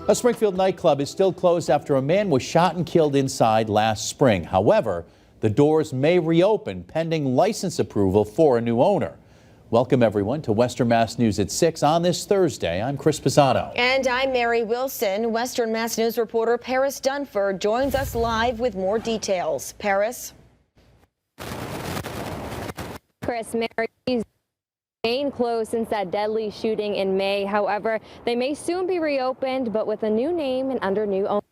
A Springfield nightclub is still closed after a man was shot and killed inside last spring. However, the doors may reopen pending license approval for a new owner. Welcome everyone to Western Mass News at 6 on this Thursday. I'm Chris Pisano. And I'm Mary Wilson. Western Mass News reporter Paris Dunford joins us live with more details. Paris? Chris, Mary, remain closed since that deadly shooting in May. However, they may soon be reopened, but with a new name and under new ownership.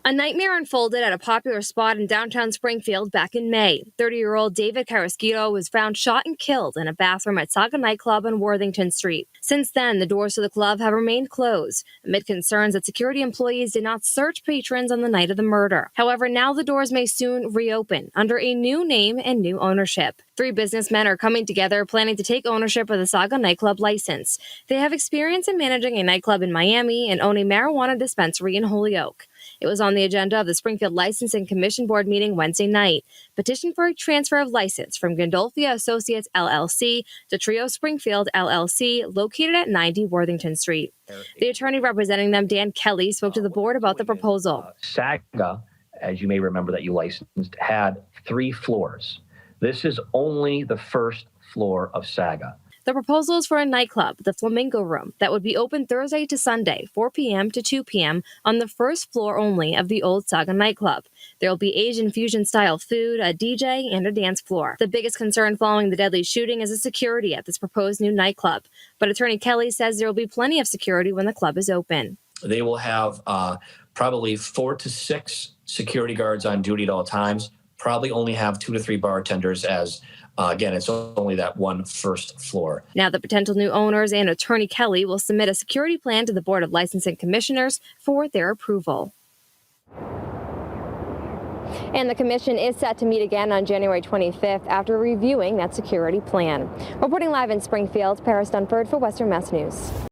A nightmare unfolded at a popular spot in downtown Springfield back in May. 30-year-old David Carrasquito was found shot and killed in a bathroom at Saga nightclub on Worthington Street. Since then, the doors to the club have remained closed, amid concerns that security employees did not search patrons on the night of the murder. However, now the doors may soon reopen under a new name and new ownership. 3 businessmen are coming together, planning to take ownership of the Saga nightclub license. They have experience in managing a nightclub in Miami and own a marijuana dispensary in Holyoke. It was on the agenda of the Springfield Licensing Commission Board meeting Wednesday night. Petition for a transfer of license from Gandolfia Associates LLC to Trio Springfield LLC, located at 90 Worthington Street. The attorney representing them, Dan Kelly, spoke to the board about the proposal. Saga, as you may remember that you licensed, had 3 floors. This is only the first floor of Saga. The proposal is for a nightclub, the Flamingo Room, that would be open Thursday to Sunday, 4 p.m. to 2 p.m. on the first floor only of the old Saga nightclub. There will be Asian fusion-style food, a DJ, and a dance floor. The biggest concern following the deadly shooting is the security at this proposed new nightclub. But Attorney Kelly says there will be plenty of security when the club is open. They will have probably 4 to 6 security guards on duty at all times, probably only have 2 to 3 bartenders as again, it's only that one first floor. Now the potential new owners and Attorney Kelly will submit a security plan to the Board of Licensing Commissioners for their approval. And the commission is set to meet again on January 25th after reviewing that security plan. Reporting live in Springfield, Paris Dunford for Western Mass News.